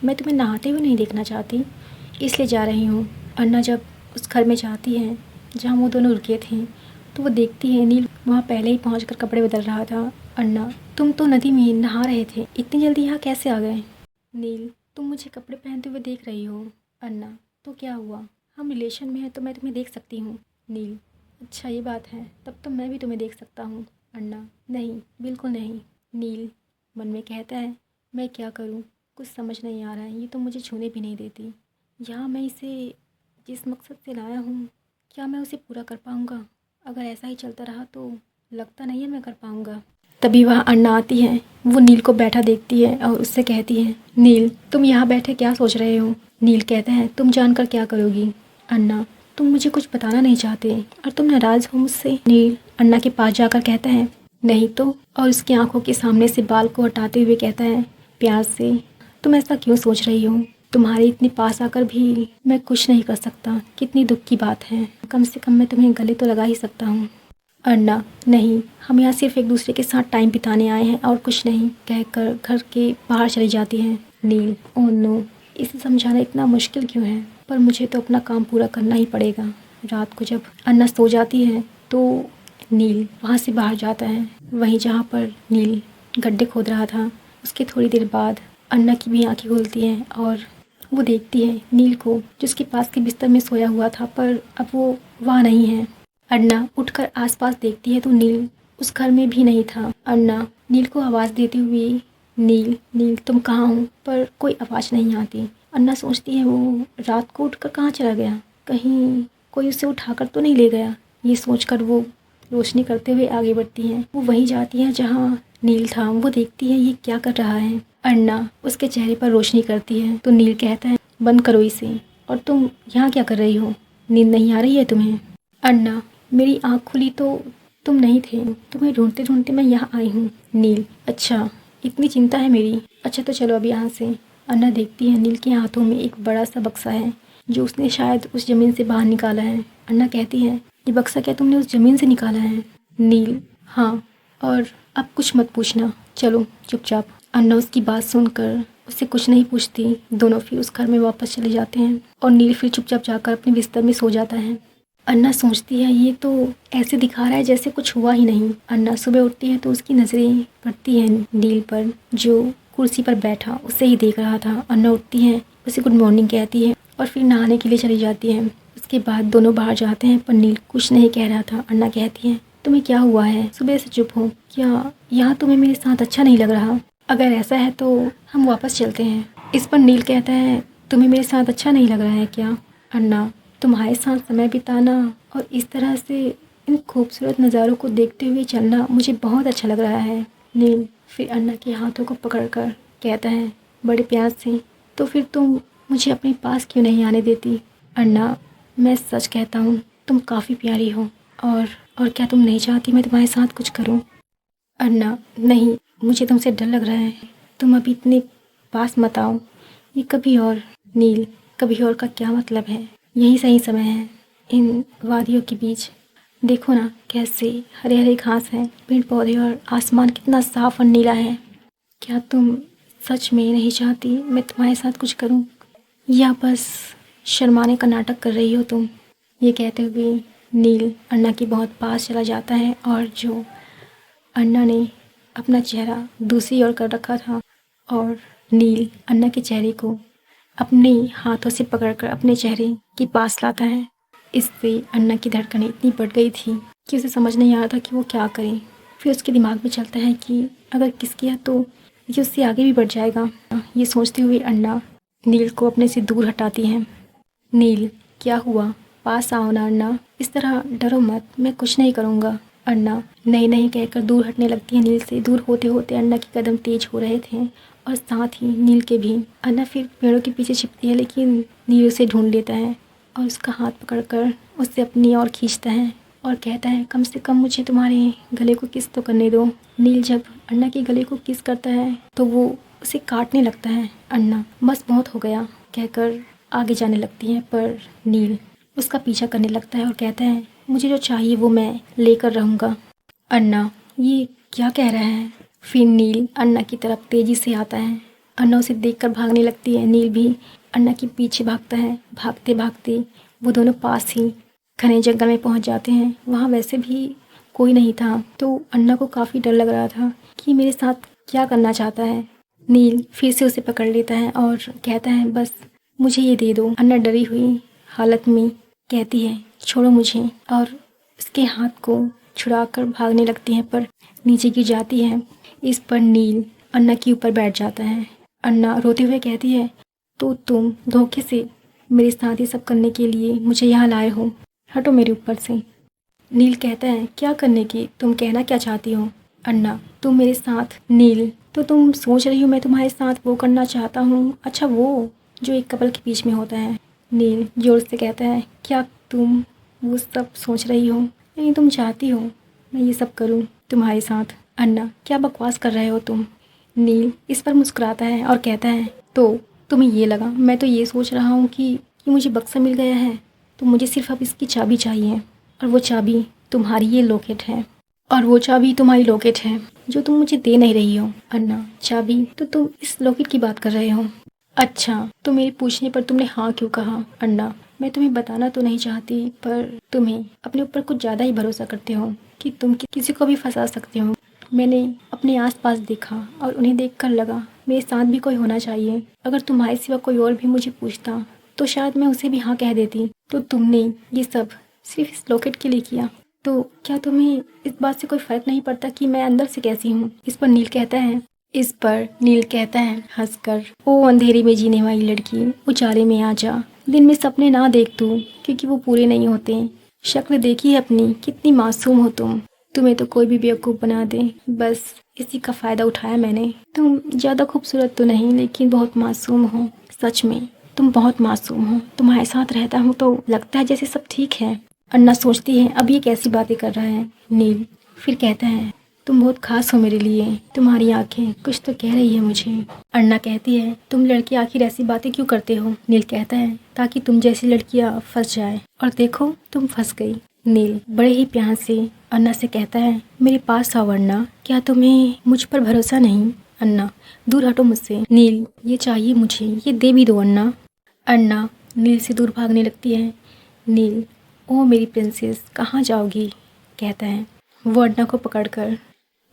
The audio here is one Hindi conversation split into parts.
मैं तुम्हें नहाते हुए नहीं देखना चाहती, इसलिए जा रही हूँ। अन्ना जब उस घर में जाती है जहाँ वो दोनों रुके थे तो वो देखती है नील वहाँ पहले ही पहुँच कपड़े बदल रहा था। अन्ना, तुम तो नदी में नहा रहे थे, इतनी जल्दी यहाँ कैसे आ गए? नील, तुम मुझे कपड़े पहनते हुए देख रही हो। अन्ना, तो क्या हुआ, हम रिलेशन में हैं तो मैं तुम्हें देख सकती हूँ। नील, अच्छा ये बात है, तब तो मैं भी तुम्हें देख सकता हूँ। अन्ना, नहीं, बिल्कुल नहीं। नील मन में कहता है, मैं क्या करूँ, कुछ समझ नहीं आ रहा है, ये तो मुझे छूने भी नहीं देती। यहाँ मैं इसे जिस मकसद से लाया हूँ, क्या मैं उसे पूरा कर पाऊँगा? अगर ऐसा ही चलता रहा तो लगता नहीं है मैं कर पाऊँगा। तभी वह अन्ना आती है। वो नील को बैठा देखती है और उससे कहती है, नील, तुम यहाँ बैठे क्या सोच रहे हो? नील कहता है, तुम जानकर क्या करोगी? अन्ना, तुम मुझे कुछ बताना नहीं चाहते और तुम नाराज़ हो मुझसे? नील अन्ना के पास जाकर कहता है, नहीं तो, और उसकी आंखों के सामने से बाल को हटाते हुए कहता है प्यार से, तुम ऐसा क्यों सोच रही हो? तुम्हारे इतने पास आकर भी मैं कुछ नहीं कर सकता, कितनी दुख की बात है। कम से कम मैं तुम्हें गले तो लगा ही सकता हूँ। अन्ना, नहीं, हम यहाँ सिर्फ एक दूसरे के साथ टाइम बिताने आए हैं और कुछ नहीं, कहकर घर के बाहर चली जाती हैं। नील, ओह नो, इसे समझाना इतना मुश्किल क्यों है, पर मुझे तो अपना काम पूरा करना ही पड़ेगा। रात को जब अन्ना सो जाती है तो नील वहाँ से बाहर जाता है, वहीं जहाँ पर नील गड्ढे खोद रहा था। उसके थोड़ी देर बाद अन्ना की भी आंखें खुलती हैं और वो देखती है नील को, जिसके पास के बिस्तर में सोया हुआ था, पर अब वो वहाँ नहीं है। अन्ना उठकर आसपास देखती है तो नील उस घर में भी नहीं था। अन्ना नील को आवाज़ देती हुई, नील, नील तुम कहाँ हो? पर कोई आवाज़ नहीं आती। अन्ना सोचती है वो रात को उठकर कहाँ चला गया, कहीं कोई उसे उठाकर तो नहीं ले गया। ये सोचकर वो रोशनी करते हुए आगे बढ़ती हैं। वो वहीं जाती हैं जहाँ नील था। वो देखती है ये क्या कर रहा है। अन्ना उसके चेहरे पर रोशनी करती है तो नील कहता है, बंद करो इसे, और तुम यहाँ क्या कर रही हो? नींद नहीं आ रही है तुम्हें? अन्ना, मेरी आँख खुली तो तुम नहीं थे, तुम्हें ढूंढते ढूंढते मैं यहाँ आई हूँ। नील, अच्छा, इतनी चिंता है मेरी, अच्छा तो चलो अब यहाँ से। अन्ना देखती है नील के हाथों में एक बड़ा सा बक्सा है जो उसने शायद उस ज़मीन से बाहर निकाला है। अन्ना कहती है, ये बक्सा क्या तुमने उस ज़मीन से निकाला है? नील, हाँ, और अब कुछ मत पूछना, चलो चुपचाप। अन्ना उसकी बात सुनकर उससे कुछ नहीं पूछती। दोनों फिर उस घर में वापस चले जाते हैं और नील फिर चुपचाप जाकर अपने बिस्तर में सो जाता है। अन्ना सोचती है ये तो ऐसे दिखा रहा है जैसे कुछ हुआ ही नहीं। अन्ना सुबह उठती है तो उसकी नज़रें पड़ती हैं नील पर, जो कुर्सी पर बैठा उसे ही देख रहा था। अन्ना उठती है, उसे गुड मॉर्निंग कहती है और फिर नहाने के लिए चली जाती है। उसके बाद दोनों बाहर जाते हैं पर नील कुछ नहीं कह रहा था। अन्ना कहती है, तुम्हें क्या हुआ है, सुबह से चुप हो, क्या यहाँ तुम्हें मेरे साथ अच्छा नहीं लग रहा? अगर ऐसा है तो हम वापस चलते हैं। इस पर नील कहता है, तुम्हें मेरे साथ अच्छा नहीं लग रहा है क्या? अन्ना, तुम्हारे साथ समय बिताना और इस तरह से इन खूबसूरत नज़ारों को देखते हुए चलना मुझे बहुत अच्छा लग रहा है। नील फिर अन्ना के हाथों को पकड़कर कहता है बड़े प्यार से, तो फिर तुम मुझे अपने पास क्यों नहीं आने देती? अन्ना, मैं सच कहता हूँ, तुम काफ़ी प्यारी हो, और क्या तुम नहीं चाहती मैं तुम्हारे साथ कुछ करूँ? अन्ना, नहीं, मुझे तुमसे डर लग रहा है, तुम अभी इतने पास मत आओ, ये कभी और। नील, कभी और का क्या मतलब है? यही सही समय है इन वादियों के बीच। देखो ना कैसे हरे हरे घास हैं, पेड़ पौधे, और आसमान कितना साफ और नीला है। क्या तुम सच में नहीं चाहती मैं तुम्हारे साथ कुछ करूं, या बस शर्माने का नाटक कर रही हो तुम? ये कहते हुए नील अन्ना के बहुत पास चला जाता है और जो अन्ना ने अपना चेहरा दूसरी ओर कर रखा था, और नील अन्ना के चेहरे को अपने हाथों से पकड़कर अपने चेहरे के पास लाता है। इससे अन्ना की धड़कनें इतनी बढ़ गई थी कि उसे समझ नहीं आ रहा था कि वो क्या करे। फिर उसके दिमाग में चलता है कि अगर किस किया तो ये उससे आगे भी बढ़ जाएगा। ये सोचते हुए अन्ना नील को अपने से दूर हटाती है। नील, क्या हुआ, पास आओ ना अन्ना, इस तरह डरो मत, मैं कुछ नहीं करूँगा। अन्ना नहीं नहीं कहकर दूर हटने लगती है नील से। दूर होते होते अन्ना के कदम तेज हो रहे थे और साथ ही नील के भी। अन्ना फिर पेड़ों के पीछे छिपती है लेकिन नील उसे ढूंढ लेता है और उसका हाथ पकड़कर उससे अपनी ओर खींचता है और कहता है, कम से कम मुझे तुम्हारे गले को किस तो करने दो। नील जब अन्ना के गले को किस करता है तो वो उसे काटने लगता है। अन्ना, बस बहुत हो गया, कहकर आगे जाने लगती है, पर नील उसका पीछा करने लगता है और कहता है, मुझे जो चाहिए वो मैं लेकर रहूँगा। अन्ना, ये क्या कह रहा है? फिर नील अन्ना की तरफ तेज़ी से आता है अन्ना उसे देखकर भागने लगती है। नील भी अन्ना के पीछे भागता है। भागते भागते वो दोनों पास ही घने जंगल में पहुंच जाते हैं। वहाँ वैसे भी कोई नहीं था, तो अन्ना को काफ़ी डर लग रहा था कि मेरे साथ क्या करना चाहता है। नील फिर से उसे पकड़ लेता है और कहता है, बस मुझे ये दे दो। अन्ना डरी हुई हालत में कहती है, छोड़ो मुझे, और उसके हाथ को छुड़ाकर भागने लगती है, पर नीचे गिर जाती है। इस पर नील अन्ना के ऊपर बैठ जाता है। अन्ना रोते हुए कहती है, तो तुम धोखे से मेरे साथ ये सब करने के लिए मुझे यहाँ लाए हो, हटो मेरे ऊपर से। नील कहता है, क्या करने की, तुम कहना क्या चाहती हो? अन्ना, तुम मेरे साथ। नील, तो तुम सोच रही हो मैं तुम्हारे साथ वो करना चाहता हूँ? अच्छा, वो जो एक कपल के बीच में होता है। नील जोर से कहता है, क्या तुम वो सब सोच रही हो? नहीं, तुम चाहती हो मैं ये सब करूँ तुम्हारे साथ? अन्ना, क्या बकवास कर रहे हो तुम? नील इस पर मुस्कुराता है और कहता है, तो तुम्हें ये लगा, मैं तो ये सोच रहा हूँ कि मुझे बक्सा मिल गया है, तो मुझे सिर्फ अब इसकी चाबी चाहिए, और वो चाबी तुम्हारी ये लॉकेट है, और वो चाबी तुम्हारी लॉकेट है जो तुम मुझे दे नहीं रही हो। अन्ना, चाबी? तो तुम इस लॉकेट की बात कर रहे हो? अच्छा, तो मेरे पूछने पर तुमने हाँ क्यों कहा? अन्ना, मैं तुम्हें बताना तो नहीं चाहती, पर तुम्हें अपने ऊपर कुछ ज़्यादा ही भरोसा करते हो कि तुम किसी को भी फंसा सकते हो। मैंने अपने आसपास देखा और उन्हें देखकर लगा मेरे साथ भी कोई होना चाहिए। अगर तुम्हारे सिवा कोई और भी मुझे पूछता तो शायद मैं उसे भी हाँ कह देती। तो तुमने ये सब सिर्फ इस लॉकेट के लिए किया, तो क्या तुम्हें इस बात से कोई फर्क नहीं पड़ता कि मैं अंदर से कैसी हूँ? इस पर नील कहता है हंसकर, ओ अंधेरे में जीने वाली लड़की, उजाले में आ जा। दिन में सपने ना देख तू, क्योंकि वो पूरे नहीं होते। शक्ल देखी है अपनी, कितनी मासूम हो तुम। तुम्हें तो कोई भी बेवकूफ़ बना दे, बस इसी का फ़ायदा उठाया मैंने। तुम ज़्यादा खूबसूरत तो नहीं, लेकिन बहुत मासूम हो। सच में तुम बहुत मासूम हो। तुम्हारे साथ रहता हूँ तो लगता है जैसे सब ठीक है। अन्ना सोचती है, अब ये कैसी बातें कर रहा है नील। फिर कहता है, तुम बहुत खास हो मेरे लिए, तुम्हारी आंखें कुछ तो कह रही है मुझे। अन्ना कहती है, तुम लड़के आखिर ऐसी बातें क्यों करते हो? नील कहता है, ताकि तुम जैसी लड़कियां फंस जाए, और देखो तुम फंस गई। नील बड़े ही प्यार से अन्ना से कहता है, मेरे पास आओ अन्ना, क्या तुम्हें मुझ पर भरोसा नहीं? अन्ना, दूर हटो मुझसे। नील, ये चाहिए मुझे, ये दे भी दो अन्ना। अन्ना नील से दूर भागने लगती है। नील, ओ मेरी प्रिंसेस, कहाँ जाओगी? कहता है। वो अन्ना को पकड़कर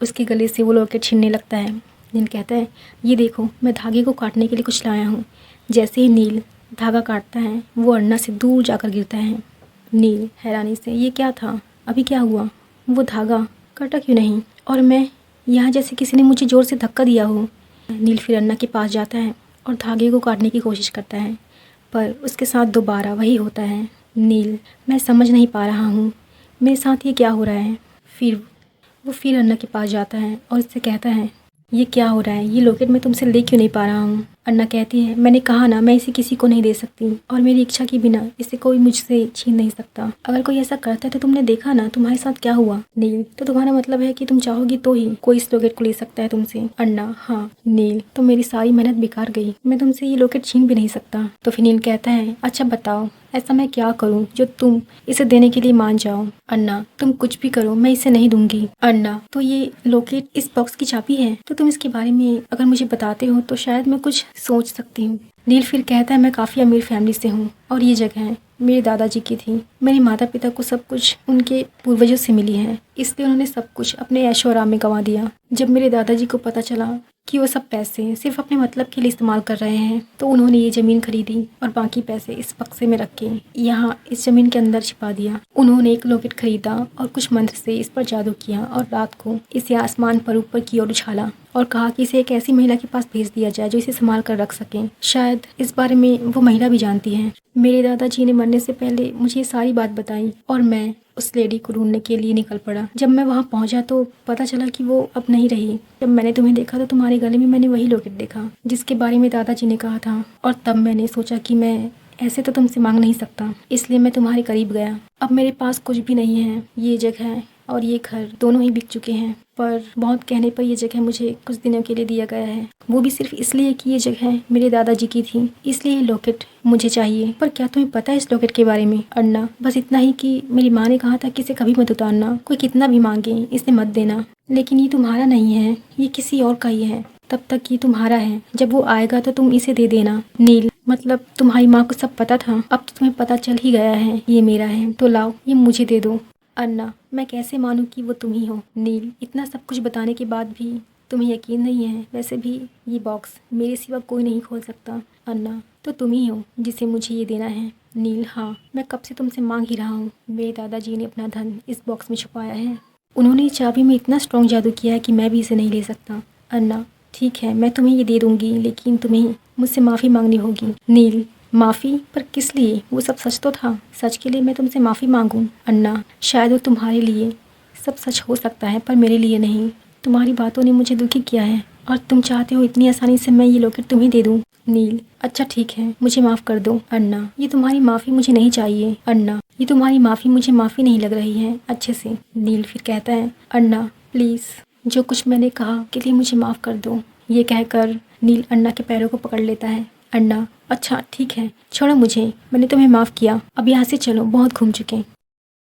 उसके गले से वो लॉकेट छीनने लगता है। नील कहता है, ये देखो, मैं धागे को काटने के लिए कुछ लाया हूँ। जैसे ही नील धागा काटता है, वो अन्ना से दूर जाकर गिरता है। नील हैरानी से, ये क्या था? अभी क्या हुआ? वो धागा कटा क्यों नहीं? और मैं यहाँ जैसे किसी ने मुझे ज़ोर से धक्का दिया हो। नील फिर अन्ना के पास जाता है और धागे को काटने की कोशिश करता है, पर उसके साथ दोबारा वही होता है। नील, मैं समझ नहीं पा रहा हूँ मेरे साथ ये क्या हो रहा है। फिर अन्ना के पास जाता है और उससे कहता है, ये क्या हो रहा है? ये लॉकेट मैं तुमसे ले क्यों नहीं पा रहा हूँ? अन्ना कहती है, मैंने कहा ना, मैं इसे किसी को नहीं दे सकती, और मेरी इच्छा के बिना इसे कोई मुझसे छीन नहीं सकता। अगर कोई ऐसा करता है तो तुमने देखा ना तुम्हारे साथ क्या हुआ। नील, तो तुम्हारा मतलब है कि तुम चाहोगी तो ही कोई इस लॉकेट को ले सकता है तुमसे? अन्ना, हाँ। नील, तो मेरी सारी मेहनत बेकार गई, मैं तुमसे ये लॉकेट छीन भी नहीं सकता। तो फिर नील कहता है, अच्छा बताओ, ऐसा मैं क्या करूं जो तुम इसे देने के लिए मान जाओ? अन्ना, तुम कुछ भी करो, मैं इसे नहीं दूंगी। अन्ना, तो ये लॉकेट इस बॉक्स की चाबी है, तो तुम इसके बारे में अगर मुझे बताते हो तो शायद मैं कुछ सोच सकती हूँ। नील फिर कहता है, मैं काफ़ी अमीर फैमिली से हूँ, और ये जगह मेरे दादाजी की थी। मेरे माता पिता को सब कुछ उनके पूर्वजों से मिली है, इसलिए उन्होंने सब कुछ अपने ऐशो आराम में गंवा दिया। जब मेरे दादाजी को पता चला कि वो सब पैसे सिर्फ अपने मतलब के लिए इस्तेमाल कर रहे हैं, तो उन्होंने ये ज़मीन खरीदी और बाकी पैसे इस बक्से में रख के यहाँ इस ज़मीन के अंदर छिपा दिया। उन्होंने एक लॉकेट खरीदा और कुछ मंत्र से इस पर जादू किया, और रात को इसे आसमान पर ऊपर की ओर उछाला और कहा कि इसे एक ऐसी महिला के पास भेज दिया जाए जो इसे संभाल कर रख सके। शायद इस बारे में वो महिला भी जानती है। मेरे दादाजी ने मरने से पहले मुझे ये सारी बात बताई, और मैं उस लेडी को ढूंढने के लिए निकल पड़ा। जब मैं वहाँ पहुँचा तो पता चला कि वो अब नहीं रही। जब मैंने तुम्हें देखा तो तुम्हारे गले में मैंने वही लॉकेट देखा जिसके बारे में दादाजी ने कहा था, और तब मैंने सोचा कि मैं ऐसे तो तुमसे मांग नहीं सकता, इसलिए मैं तुम्हारे करीब गया। अब मेरे पास कुछ भी नहीं है, ये जगह और ये घर दोनों ही बिक चुके हैं, पर बहुत कहने पर यह जगह मुझे कुछ दिनों के लिए दिया गया है, वो भी सिर्फ इसलिए कि ये जगह मेरे दादाजी की थी, इसलिए ये लॉकेट मुझे चाहिए। पर क्या तुम्हें पता है इस लॉकेट के बारे में? अन्ना, बस इतना ही कि मेरी माँ ने कहा था कि इसे कभी मत उतारना, कोई कितना भी मांगे इसे मत देना, लेकिन ये तुम्हारा नहीं है, ये किसी और का ही है। तब तक ये तुम्हारा है, जब वो आएगा तो तुम इसे दे देना। नील, मतलब तुम्हारी माँ को सब पता था, अब तो तुम्हें पता चल ही गया है ये मेरा है, तो लाओ ये मुझे दे दो। अन्ना, मैं कैसे मानूं कि वो तुम ही हो? नील, इतना सब कुछ बताने के बाद भी तुम्हें यकीन नहीं है? वैसे भी ये बॉक्स मेरे सिवा कोई नहीं खोल सकता। अन्ना, तो तुम ही हो जिसे मुझे ये देना है। नील, हाँ, मैं कब से तुमसे मांग ही रहा हूँ। मेरे दादाजी ने अपना धन इस बॉक्स में छुपाया है। उन्होंने चाबी में इतना स्ट्रॉन्ग जादू किया है कि मैं भी इसे नहीं ले सकता। अन्ना, ठीक है, मैं तुम्हें ये दे दूंगी, लेकिन तुम्हें मुझसे माफ़ी मांगनी होगी। नील, माफ़ी? पर किस लिए? वो सब सच तो था। सच के लिए मैं तुमसे माफ़ी मांगूं? अन्ना, शायद वो तुम्हारे लिए सब सच हो सकता है, पर मेरे लिए नहीं। तुम्हारी बातों ने मुझे दुखी किया है और तुम चाहते हो इतनी आसानी से मैं ये लॉकेट तुम्हें दे दूं। नील, अच्छा ठीक है, मुझे माफ़ कर दो। अन्ना, ये तुम्हारी माफ़ी मुझे नहीं चाहिए। अन्ना, ये तुम्हारी माफ़ी मुझे माफ़ी नहीं लग रही है अच्छे से। नील फिर कहता है, अन्ना प्लीज़, जो कुछ मैंने कहा के लिए मुझे माफ़ कर दो। ये कहकर नील अन्ना के पैरों को पकड़ लेता है। अन्ना, अच्छा ठीक है, छोड़ो मुझे, मैंने तुम्हें माफ़ किया, अब यहाँ से चलो, बहुत घूम चुके।